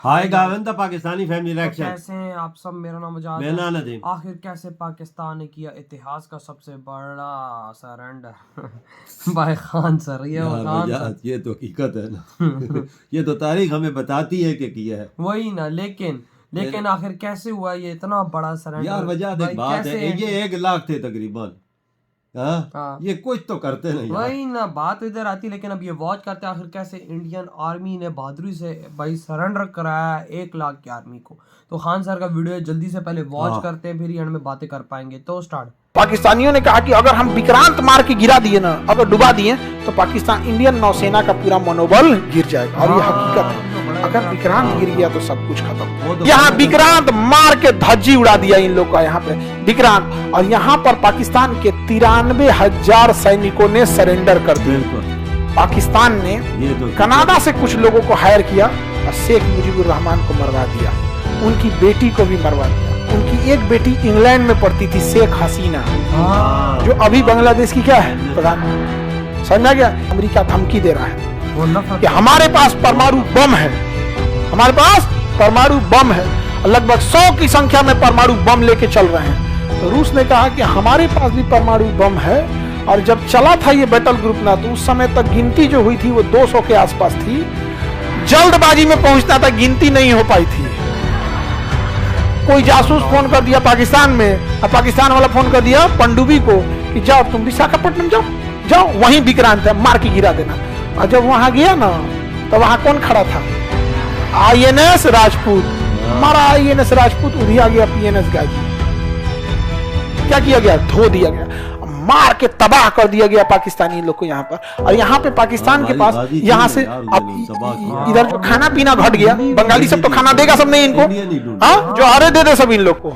हाय गावन the Pakistani family reaction. कैसे हैं आप सब? मेरा नाम आजाद मेरा नाम है। नदीम। आखिर कैसे पाकिस्तान ने किया इतिहास का सबसे बड़ा सरेंडर बाय खान सर। ये यार खान यार, सर ये तो हकीकत है ना। ये तो तारीख हमें बताती है कि किया है वही ना। लेकिन आखिर कैसे हुआ ये इतना बड़ा सरेंडर? यार। वजह भाई बात कैसे है, ये 1 लाख थे तकरीबन। हाँ, हाँ ये कुछ तो करते नहीं यार। वही ना, बात इधर आती। लेकिन अब ये वॉच करते हैं आखिर कैसे इंडियन आर्मी ने बहादुरी से भाई सरेंडर कराया 1 लाख की आर्मी को। तो खान सर का वीडियो जल्दी से पहले वॉच करते हैं, फिर ही एंड में बातें कर पाएंगे। तो स्टार्ट। पाकिस्तानियों ने कहा कि अगर हम विक्रांत मार के गिरा दिए ना, अगर डुबा दिए तो पाकिस्तान इंडियन नौसेना का पूरा मनोबल गिर जाएगा। और ये हकीकत है, अगर विक्रांत गिर गया तो सब कुछ खत्म। यहाँ विक्रांत मार के धज्जी उड़ा दिया इन लोग का यहाँ पे विक्रांत। और यहाँ पर पाकिस्तान के 93,000 सैनिकों ने सरेंडर कर दिया। पाकिस्तान ने कनाडा से कुछ लोगों को हायर किया और शेख मुजीबुर रहमान को मरवा दिया। उनकी बेटी को भी मरवा दिया। उनकी एक बेटी इंग्लैंड में पढ़ती थी, शेख हसीना, जो अभी बांग्लादेश की क्या है प्रधानमंत्री। समझा गया? अमेरिका धमकी दे रहा है कि हमारे पास परमाणु बम है, हमारे पास परमाणु बम है। लगभग 100 की संख्या में परमाणु बम लेके चल रहे हैं। तो रूस ने कहा कि हमारे पास भी परमाणु बम है। और जब चला था ये बैटल ग्रुप ना, तो उस समय तक गिनती जो हुई थी वो 200 के आसपास थी। जल्दबाजी में पहुंचना था, गिनती नहीं हो पाई थी। कोई जासूस फोन कर दिया पाकिस्तान में, और पाकिस्तान वाला फोन कर दिया पनडुब्बी को कि जाओ तुम विशाखापट्टनम जाओ वहीं विक्रांत है, मार के गिरा देना। और जब वहां गया ना, तो वहां कौन खड़ा था? INS राजपूत। मारा INS राजपूत, उड़ी आ गया PNS गाजी। क्या किया गया? धो दिया गया, मार के तबाह कर दिया गया पाकिस्तानी लोग को यहाँ पर। और यहाँ पे पाकिस्तान के पास यहाँ से अब इधर जो खाना पीना घट गया। बंगाली सब तो खाना देगा सब नहीं इनको, हाँ, जो अरे दे सब इन लोग को।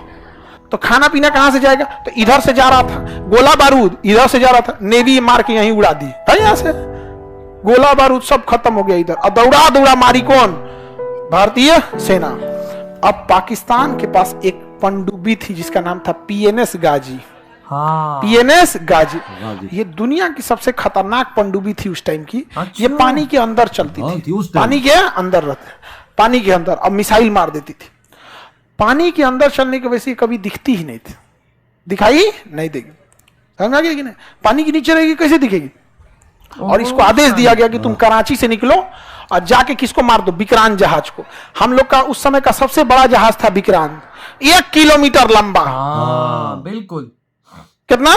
तो खाना पीना कहां से जाएगा? तो इधर से जा रहा था गोला बारूद, इधर से जा रहा था, नेवी मार के यहीं उड़ा दी था। यहाँ से गोला बारूद सब खत्म हो गया इधर। और दौड़ा दौड़ा मारी कौन? भारतीय सेना। अब पाकिस्तान के पास एक पनडुब्बी थी जिसका नाम था PNS गाजी। हाँ। PNS गाजी, ये दुनिया की सबसे खतरनाक पनडुब्बी थी उस टाइम की। ये पानी के अंदर चलती थी, पानी के अंदर रहते, पानी के अंदर। अब मिसाइल मार देती थी। पानी के अंदर चलने की वजह से कभी दिखती ही नहीं थी, दिखाई नहीं देगी। समझ गया कि नहीं? पानी के नीचे रहेगी, कैसे दिखेगी? और इसको आदेश दिया गया कि तुम कराची से निकलो और जाके किसको मार दो? विक्रांत जहाज को। हम लोग का उस समय का सबसे बड़ा जहाज था विक्रांत, 1 किलोमीटर लंबा। बिल्कुल। कितना?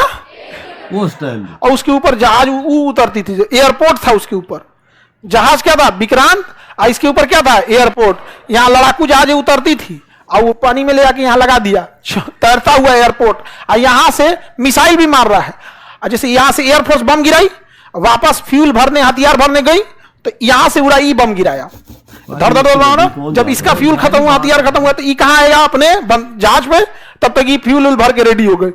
उस टाइम। और उसके ऊपर जहाज उतरती थी, एयरपोर्ट था उसके ऊपर। जहाज क्या था? विक्रांत। और इसके ऊपर क्या था? एयरपोर्ट। यहाँ लड़ाकू जहाज उतरती थी और वो पानी में ले जाके यहाँ लगा दिया, तैरता हुआ एयरपोर्ट। और यहाँ से मिसाइल भी मार रहा है। और जैसे यहाँ से एयरफोर्स बम गिराई, वापस फ्यूल भरने, हथियार भरने गई, तो यहां से उड़ा बम गिराया। धर धर ना, जब इसका फ्यूल खत्म हुआ, हथियार खत्म हुआ, तो ये कहां आएगा? अपने जहाज में। तब तक ये फ्यूल भर के रेडी हो गई।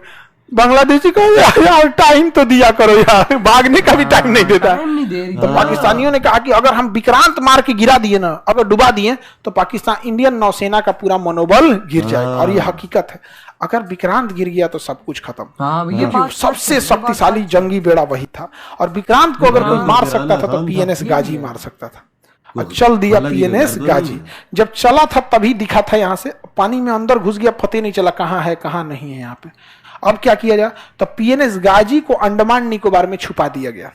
बांग्लादेशी को यार टाइम तो दिया करो यार, भागने का भी टाइम नहीं देता। तो पाकिस्तानियों ने कहा कि अगर हम विक्रांत मार के गिरा दिए ना, अगर डुबा दिए, तो पाकिस्तान इंडियन नौसेना का पूरा मनोबल गिर जाएगा। और ये हकीकत है, अगर विक्रांत गिर गया तो सब कुछ खत्म। सबसे शक्तिशाली जंगी बेड़ा वही था। और विक्रांत को अगर कोई मार सकता था तो PNS गाजी मार सकता था। और चल दिया PNS गाजी। जब चला था तभी दिखा था, यहाँ से पानी में अंदर घुस गया, पता नहीं चला कहाँ है कहाँ नहीं है यहाँ पे। अब क्या किया जाए? तो PNS गाजी को अंडमान निकोबार में छुपा दिया गया।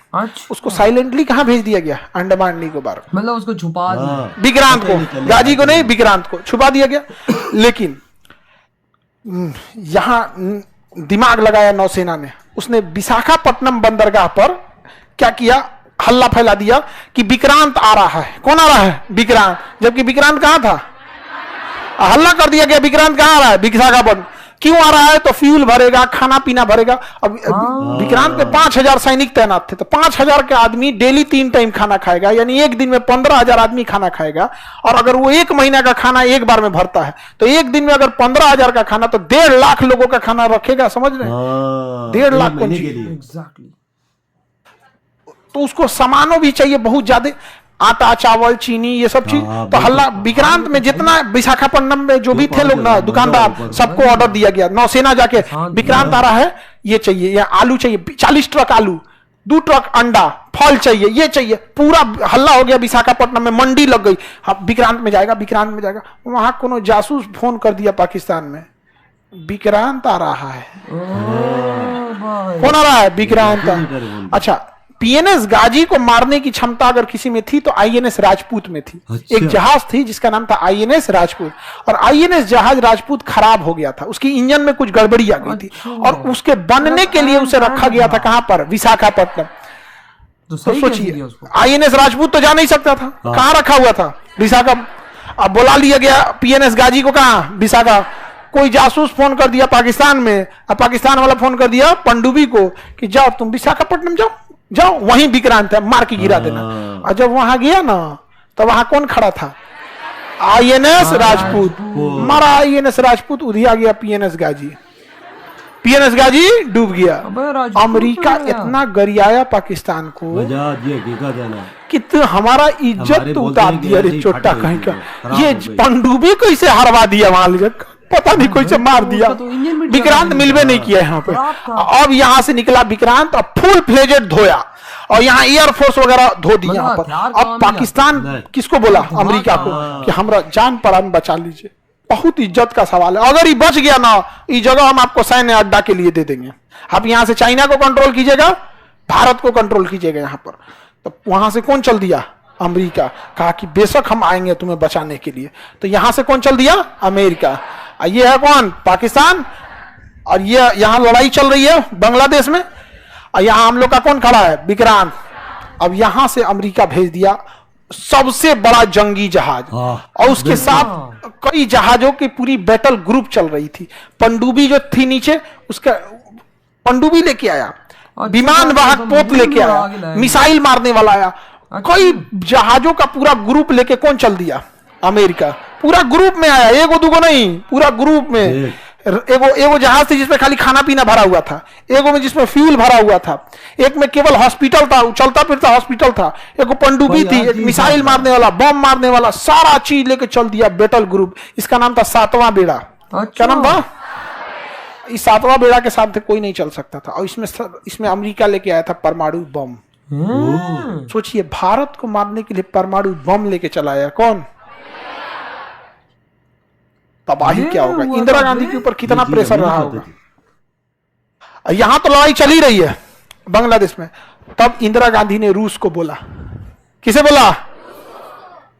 उसको साइलेंटली कहाँ भेज दिया गया? अंडमान निकोबार। मतलब उसको छुपा दिया, विक्रांत को, गाजी को नहीं, विक्रांत को छुपा दिया गया। लेकिन यहां दिमाग लगाया नौसेना ने। उसने विशाखापट्टनम बंदरगाह पर क्या किया? हल्ला फैला दिया कि विक्रांत आ रहा है। कौन आ रहा है? विक्रांत। जबकि विक्रांत कहां था? हल्ला कर दिया गया विक्रांत कहां आ रहा है? विशाखापट्टनम। क्यों आ रहा है? तो फ्यूल भरेगा, खाना पीना भरेगा। अब विक्रांत में 5,000 सैनिक तैनात थे, तो 5,000 के आदमी डेली 3 टाइम खाना खाएगा, यानी एक दिन में 15,000 आदमी खाना खाएगा। और अगर वो 1 महीना का खाना एक बार में भरता है, तो एक दिन में अगर 15,000 का खाना, तो 1.5 लाख लोगों का खाना रखेगा। समझ रहे हैं? 1.5 लाख कौन एग्जैक्टली। तो उसको सामानों भी चाहिए बहुत ज्यादा, आटा, चावल, चीनी, ये सब चीज। तो हल्ला विक्रांत में जितना विशाखापट्टनम में जो भी थे लोग ना, दुकानदार, सबको ऑर्डर दिया गया। नौसेना जाके विक्रांत आ रहा है, ये चाहिए, या आलू चाहिए, 40 ट्रक आलू। 2 ट्रक अंडा, फल चाहिए, ये चाहिए, पूरा हल्ला हो गया विशाखापट्टनम में, मंडी लग गई। हाँ, विक्रांत में जाएगा, विक्रांत में जाएगा। वहां कोनो जासूस फोन कर दिया पाकिस्तान में, विक्रांत आ रहा है। कौन आ रहा है? विक्रांत। अच्छा, पीएनएस गाजी को मारने की क्षमता अगर किसी में थी तो आईएनएस राजपूत में थी। अच्छा। एक जहाज थी जिसका नाम था आईएनएस राजपूत, और आईएनएस जहाज राजपूत खराब हो गया था, उसकी इंजन में कुछ गड़बड़ी आ गई थी, और उसके बनने के लिए उसे रखा गया था कहां पर? विशाखापट्टनम। तो सोचिए, आईएनएस राजपूत तो जा नहीं सकता था, कहां रखा हुआ था? विशाखा। अब बुला लिया गया पीएनएस गाजी को, कहां? विशाखा। कोई जासूस फोन कर दिया पाकिस्तान में, अब पाकिस्तान वाला फोन कर दिया पनडुब्बी को कि जाओ तुम विशाखापट्टनम जाओ, जाओ वहीं विक्रांत है, मार के गिरा देना। और जब वहां गया ना, तो वहां कौन खड़ा था? आईएनएस राजपूत। मारा आईएनएस राजपूत, उधिया गया पीएनएस गाजी। पीएनएस गाजी डूब गया। अमेरिका इतना गरियाया पाकिस्तान को कि तो हमारा इज्जत तो उतार दिया रे चोटा कहीं का। ये पनडुब्बी कैसे हरवा दिया वहां, पता नहीं कैसे मार दिया। विक्रांत मिलवे नहीं किया यहाँ पे। अब यहाँ से निकला विक्रांत, अब फुल फ्लेजेड धोया, और यहाँ एयरफोर्स वगैरह धो दी यहाँ पर। अब पाकिस्तान किसको बोला? अमेरिका को कि हमरा जान प्राण बचा लीजिए। बहुत इज्जत का सवाल है, अगर ये बच गया ना, ये जगह हम आपको सैन्य अड्डा के लिए दे देंगे। आप यहाँ से चाइना को कंट्रोल कीजिएगा, भारत को कंट्रोल कीजिएगा यहाँ पर। तो वहां से कौन चल दिया? अमेरिका। कहा कि बेशक हम आएंगे तुम्हें बचाने के लिए। तो यहां से कौन चल दिया? अमेरिका। ये है कौन? पाकिस्तान। और ये यहां लड़ाई चल रही है बांग्लादेश में, और यहां हम लोग का कौन खड़ा है? विक्रांत। अब यहां से अमेरिका भेज दिया सबसे बड़ा जंगी जहाज, और उसके साथ कई जहाजों की पूरी बैटल ग्रुप चल रही थी। पनडुब्बी जो थी नीचे, उसका पनडुब्बी लेके आया, विमान वाहक पोत लेके आया, मिसाइल मारने वाला आया, कई जहाजों का पूरा ग्रुप लेके कौन चल दिया? अमेरिका। पूरा ग्रुप में आया, एगो दुगो नहीं, पूरा ग्रुप में। एगो जहाज थी जिसमें खाली खाना पीना भरा हुआ था, एगो में जिसमें फ्यूल भरा हुआ था, एक में केवल हॉस्पिटल था, चलता फिरता हॉस्पिटल था, एगो पनडुब्बी थी, एक मिसाइल मारने वाला, बम मारने वाला, सारा चीज लेके चल दिया बैटल ग्रुप। इसका नाम था 7वां बेड़ा। क्या नाम था? इस 7वां बेड़ा के साथ कोई नहीं चल सकता था। और इसमें अमेरिका लेके आया था परमाणु बम। सोचिए, भारत को मारने के लिए परमाणु बम लेके चला आया कौन? तबाही क्या होगा? इंदिरा गांधी के ऊपर कितना प्रेशर रहा होगा। यहां तो लड़ाई चली रही है बांग्लादेश में, तब इंदिरा गांधी ने रूस को बोला। किसे बोला?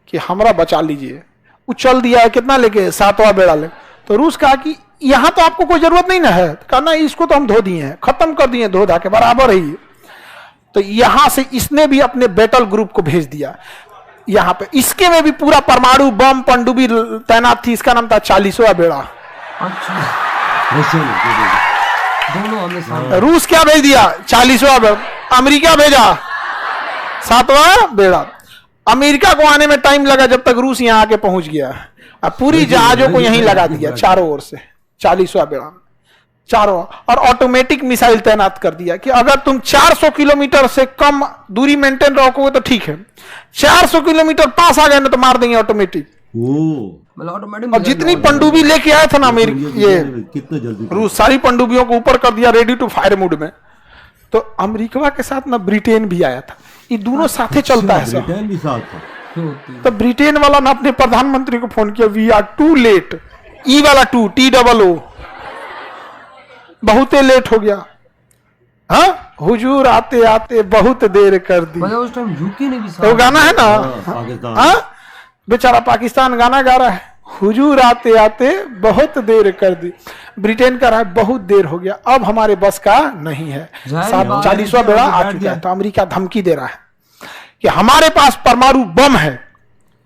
कि हमरा बचा लीजिए। वो चल दिया है कितना लेके? 7वां बेड़ा ले। तो रूस कहा कि यहां तो आपको कोई जरूरत नहीं ना है, कहना इसको तो हम धो दिए हैं, खत्म कर दिए, धो धा के बराबर ही। तो यहां से इसने भी अपने बैटल ग्रुप को भेज दिया यहां पे। इसके में भी पूरा परमाणु बम पनडुब्बी तैनात थी, इसका नाम था 40वां बेड़ा। अच्छा, रूस क्या भेज दिया? 40वां बेड़ा। अमेरिका भेजा 7वां बेड़ा। अमेरिका को आने में टाइम लगा, जब तक रूस यहां आके पहुंच गया। अब पूरी जहाजों को यहीं लगा दिया चारों ओर से, 40वां बेड़ा चारों, और ऑटोमेटिक मिसाइल तैनात कर दिया कि अगर तुम 400 किलोमीटर से कम दूरी मेंटेन रखोगे तो ठीक है, 400 किलोमीटर पास आ गए ना तो मार देंगे ऑटोमेटिक। और जितनी पनडुब्बी लेके आया था ना अमेरिका, ये कितने जल्दी रूस, सारी पनडुब्बियों को ऊपर कर दिया, रेडी टू फायर मोड में। तो अमेरिका के साथ ना ब्रिटेन भी आया था, ये दोनों साथे चलता है सब। ब्रिटेन भी साथ था। तो ब्रिटेन वाला ना अपने प्रधानमंत्री को फोन किया, वी आर टू लेट। ई वाला 2 TOO, बहुत लेट हो गया। हाँ, हुजूर आते आते बहुत देर कर दी। उस टाइम यूके ने भी वो गाना है ना, पाकिस्तान। हाँ, बेचारा पाकिस्तान गाना गा रहा है, हुजूर आते आते बहुत देर कर दी। ब्रिटेन का रहा है बहुत देर हो गया, अब हमारे बस का नहीं है। 40वां बेड़ा आ चुका है। तो अमेरिका धमकी दे रहा है कि हमारे पास परमाणु बम है,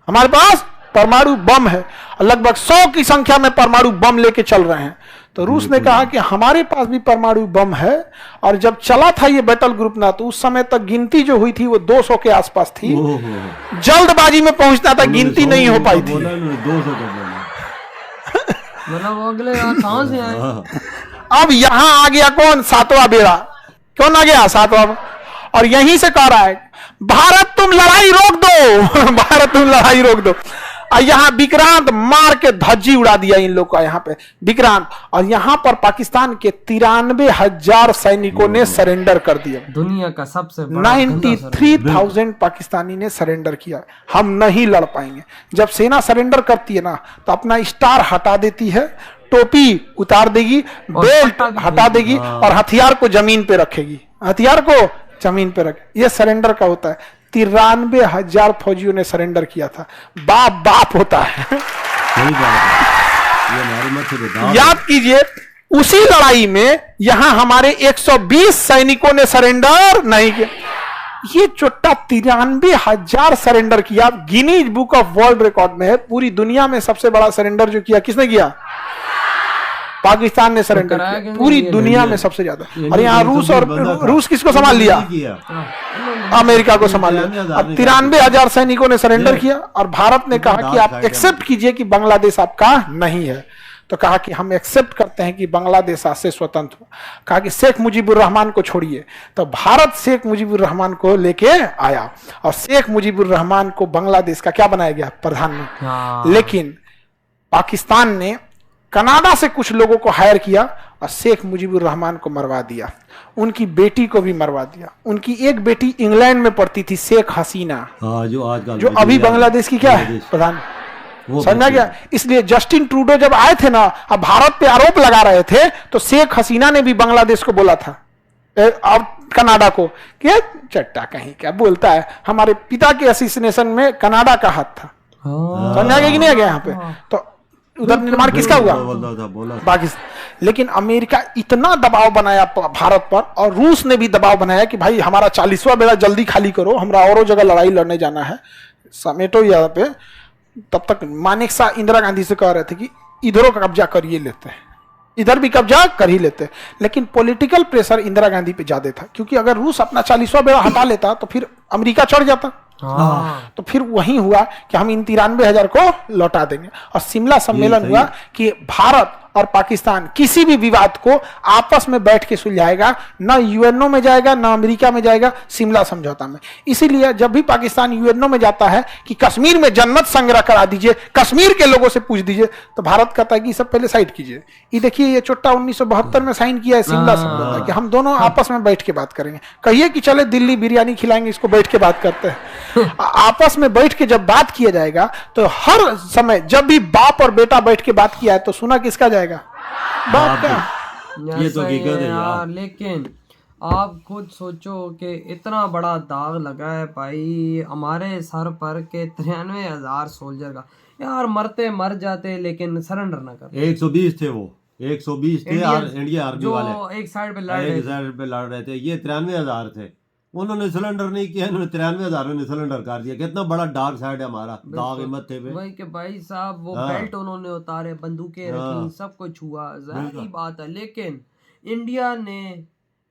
हमारे पास परमाणु बम है, लगभग 100 की संख्या में परमाणु बम लेके चल रहे हैं। तो रूस ने कहा कि हमारे पास भी परमाणु बम है, और जब चला था ये बैटल ग्रुप ना, तो उस समय तक गिनती जो हुई थी वो 200 के आसपास थी। जल्दबाजी में पहुंचना था, गिनती नहीं हो पाई थी। 200 मतलब अगले कहां से आए? अब यहां आ गया कौन? 7वां बेड़ा। कौन आ गया? 7वां। और यहीं से कह रहा है, भारत तुम लड़ाई रोक दो भारत तुम लड़ाई रोक दो। और यहाँ विक्रांत मार के धज्जी उड़ा दिया इन लोग का यहाँ पे विक्रांत। और यहाँ पर पाकिस्तान के 93,000 सैनिकों ने सरेंडर कर दिया। दुनिया का सबसे बड़ा 93,000 पाकिस्तानी ने सरेंडर किया। हम नहीं लड़ पाएंगे। जब सेना सरेंडर करती है ना तो अपना स्टार हटा देती है, टोपी उतार देगी, बेल्ट हटा देगी और हथियार को जमीन पे रखेगी, हथियार को जमीन पे रखे। ये सरेंडर का होता है। 93,000 फौजियों ने सरेंडर किया था। बाप बाप होता है। सही बात है। ये हमारे मत से दाव याद कीजिए उसी लड़ाई में यहां हमारे 120 सैनिकों ने सरेंडर नहीं किया। ये चुट्टा 93,000 सरेंडर किया। Guinness book of world record में है। पूरी दुनिया में सबसे बड़ा सरेंडर जो किया किसने किया? पाकिस्तान ने सरेंडर किया पूरी दुनिया में सबसे ज्यादा। और यहाँ रूस और रूस किसको संभाल लिया? अमेरिका को संभाल लिया। अब 93,000 सैनिकों ने सरेंडर किया और भारत ने कहा कि आप एक्सेप्ट कीजिए कि बांग्लादेश आपका नहीं है। तो कहा कि हम एक्सेप्ट करते हैं कि बांग्लादेश आज से स्वतंत्र हो। कहा कि शेख मुजीबुर रहमान को छोड़िए। तो भारत शेख मुजीबुर रहमान को लेके आया और शेख मुजीबुर रहमान को बांग्लादेश का क्या बनाया गया? प्रधानमंत्री। लेकिन पाकिस्तान ने कनाडा से कुछ लोगों को हायर किया और शेख मुजीबुर रहमान को मरवा दिया। उनकी बेटी को भी मरवा दिया। उनकी एक बेटी इंग्लैंड में पढ़ती थी, शेख हसीना, जो अभी बांग्लादेश की क्या है? प्रधान। समझा गया? इसलिए जस्टिन ट्रूडो जब आए थे ना, अब भारत पे आरोप लगा रहे थे, तो शेख हसीना ने भी बांग्लादेश को बोला था और कनाडा को कि चट्टा कहीं क्या बोलता है। हमारे पिता के असिस्नेशन में कनाडा का हाथ था। समझा गया कि नहीं गया? यहाँ पे तो उधर निर्माण किसका हुआ? पाकिस्तान। लेकिन अमेरिका इतना दबाव बनाया भारत पर और रूस ने भी दबाव बनाया कि भाई हमारा 40वां बेड़ा जल्दी खाली करो, हमरा औरों जगह लड़ाई लड़ने जाना है, समेटो यहाँ पे। तब तक मानेकशॉ इंदिरा गांधी से कह रहे थे कि इधरों का कब्जा करिए लेते हैं, इधर भी कब्जा कर ही लेते हैं। लेकिन पॉलिटिकल प्रेशर इंदिरा गांधी पे ज्यादा था, क्योंकि अगर रूस अपना 40वां बेड़ा हटा लेता तो फिर अमेरिका चढ़ जाता। तो फिर वही हुआ कि हम इन 93,000 को लौटा देंगे। और शिमला सम्मेलन हुआ कि भारत और पाकिस्तान किसी भी विवाद को आपस में बैठ के सुलझाएगा, ना यूएनओ में जाएगा ना अमेरिका में जाएगा, शिमला समझौता में। इसीलिए जब भी पाकिस्तान यूएनओ में जाता है कि कश्मीर में जन्नत संग्रह करा दीजिए, कश्मीर के लोगों से पूछ दीजिए, तो भारत कहता है कि सब पहले साइड कीजिए। ये देखिए ये चुट्टा 1972 में साइन किया है शिमला समझौता कि हम दोनों आपस में बैठ के बात करेंगे। कहिए कि चले दिल्ली बिरयानी खिलाएंगे, इसको बैठ के बात करते हैं। आपस में बैठ के जब बात किया जाएगा तो हर समय जब भी बाप और बेटा बैठ के बात किया है तो सुना किसका जाएगा? बाप का। ये तो हकीकत है यार। लेकिन आप खुद सोचो कि इतना बड़ा दाग लगा है भाई हमारे सर पर के 93,000 सोल्जर का। यार मरते मर जाते लेकिन सरेंडर ना कर। 120 थे वो, 120 थे इंडिया आर्मी जो वाले, एक साइड पे लड़ रहे थे। ये 93,000 थे। उन्होंने सिलेंडर नहीं किया, इन्होंने 93,000 ने सिलेंडर कर दिया। कितना बड़ा डार्क साइड है हमारा, दाग मत्थे पे। वही के भाई साहब वो बेल्ट उन्होंने उतारे, बंदूकें रखी, सब कुछ हुआ, जाहिर बात है। लेकिन इंडिया ने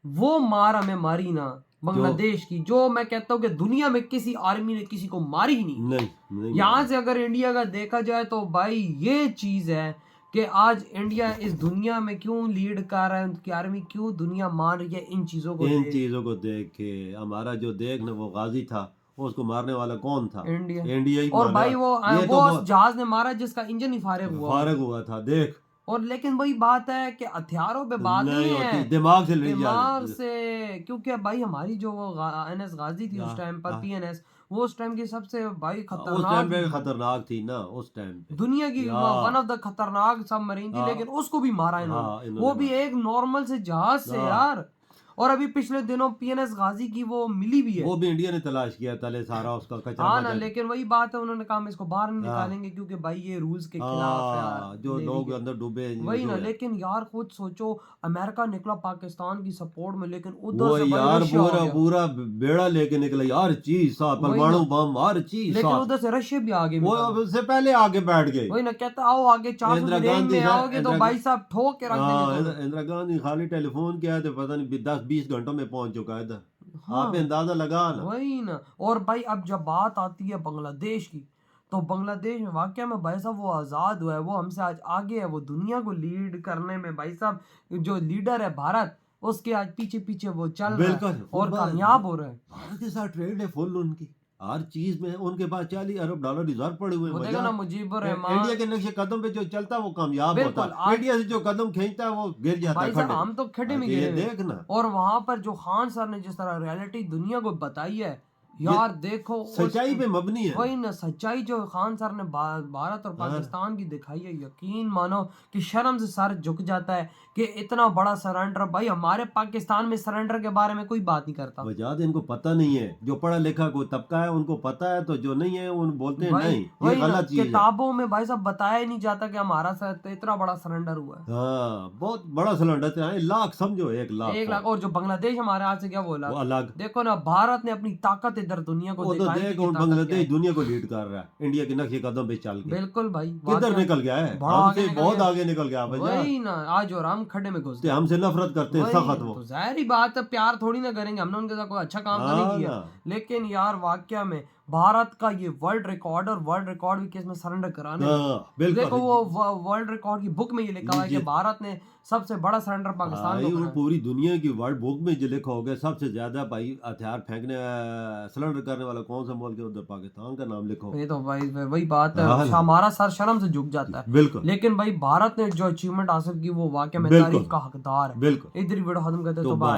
वो मार हमें मारी ना बांग्लादेश की, जो मैं कहता हूँ कि दुनिया में किसी आर्मी ने किसी को मारी ही नहीं। यहाँ से अगर इंडिया का देखा जाए तो भाई ये चीज है कि आज इंडिया इस दुनिया में क्यों लीड कर रहा है, उनकी आर्मी क्यों दुनिया मान रही है इन चीजों को देख के। हमारा जो देखना वो गाजी था, उसको मारने वाला कौन था? इंडिया ही। और भाई वो जहाज ने मारा जिसका इंजन ही फारिग हुआ था, देख। और लेकिन वही बात है कि हथियारों पे बात नहीं है, दिमाग से। क्योंकि भाई हमारी जो वो एनएस गाजी थी उस टाइम पर, पीएनएस, वो उस टाइम की सबसे भाई खतरनाक थी ना उस टाइम पे, दुनिया की वन ऑफ द खतरनाक सबमरीन थी। लेकिन उसको भी मारा इन्होंने, वो भी एक नॉर्मल से जहाज से यार। और अभी पिछले दिनों पीएनएस गाजी की वो मिली भी है, वो भी इंडिया ने तलाश किया तले सारा उसका कचरा। हाँ ना, लेकिन वही बात है, उन्होंने कहा इसको बाहर नहीं निकालेंगे क्योंकि भाई ये रूल्स के खिलाफ है, जो लोग अंदर डूबे वही ना। लेकिन यार खुद सोचो, अमेरिका निकला पाकिस्तान की सपोर्ट में, लेकिन उधर यार पूरा बेड़ा लेके निकला यार, चीज परमाणु बम हर चीज, लेकिन उधर से रशिया भी आगे, वो उससे पहले आगे बैठ गए। वही ना, कहता आओ आगे 400 में आओगे तो भाई साहब ठोक के रख देंगे। इंदिरा गांधी खाली टेलीफोन किया तो पता नहीं 10-20 घंटों में पहुंच चुका है इधर। हाँ, आप अंदाजा लगा ना। वही ना। और भाई अब जब बात आती है बांग्लादेश की, तो बांग्लादेश में वाकई में भाई साहब वो आजाद हुआ है, वो हमसे आज आगे है, वो दुनिया को लीड करने में भाई साहब जो लीडर है भारत, उसके आज पीछे पीछे वो चल रहा है और कामयाब हो रहा है। भारत के साथ ट्रेड है फुल उनकी, हर चीज में उनके पास $40 अरब रिजर्व पड़े हुए हैं। वो देखो वजह ना मुजीबुर रहमान इंडिया के नक्शे कदम पे जो चलता है वो कामयाब बिल्कुल, होता है, इंडिया से जो कदम खींचता है वो गिर जाता है भाई साहब खड्डे हम तो खड्डे में में। ये गिरे हुए हैं। देखना और वहां पर जो खान सर ने जिस तरह रियलिटी दुनिया को बताई है यार, देखो सच्चाई पे मबनी है। वही ना सच्चाई जो खान सर ने भारत और पाकिस्तान की दिखाई है, यकीन मानो कि शर्म से सर झुक जाता है कि इतना बड़ा सरेंडर। भाई हमारे पाकिस्तान में सरेंडर के बारे में कोई बात नहीं करता। वजह इनको पता नहीं है, जो पढ़ा लिखा कोई तबका है उनको पता है, तो जो नहीं है उन बोलते हैं नहीं, ये वही ना, गलत चीज है। किताबों में भाई साहब बताया ही नहीं जाता कि हमारा इतना बड़ा सरेंडर हुआ है। हाँ, बहुत बड़ा सिलेंडर है, 1 लाख समझो, 1 लाख। और जो बांग्लादेश हमारे हाथ से क्या बोला, वो अलग। देखो ना भारत ने अपनी ताकत इधर दुनिया को वो तो दिखाई देख कि उन ताकत बांग्लादेश क्या है। दुनिया को लीड कर रहा है इंडिया के नक्शे कदम पे चल के। बिल्कुल भाई, किधर वाकई निकल गया है, बड़ा आगे हमसे निकल बहुत गया। आगे निकल गया भैया। वही ना, आज और हम खड्डे में घुस ते गए। हमसे नफरत करते हैं वही, सख्त वो। तो जाहिर बात है प्यार थोड़ी ना करेंगे, हमने उनके साथ कोई अच्छा काम तो नहीं हाँ किया। ना। लेकिन यार वाकया में भारत का ये वर्ल्ड रिकॉर्ड, और वर्ल्ड रिकॉर्ड भी किस में सरेंडर कराने में। हाँ, बिल्कुल। देखो वो वर्ल्ड रिकॉर्ड की बुक में ये लिखा हुआ है कि भारत ने सबसे बड़ा सरेंडर पाकिस्तान को वो कराया। पूरी दुनिया की वर्ल्ड बुक में जो लिखा हो गया सबसे ज्यादा भाई हथियार फेंकने सिलेंडर करने वाला कौन सा मुल्क है, उधर पाकिस्तान का नाम लिखो। ये तो भाई वही बात है, हाँ ना। हमारा सर शर्म से झुक जाता है। बिल्कुल लेकिन भाई भारत ने जो अचीवमेंट हासिल की वो वाकई में बिल्कुल। तारीफ का हकदार है। बिल्कुल। इधर ही वीडियो खत्म करते हैं, तो तो बाय।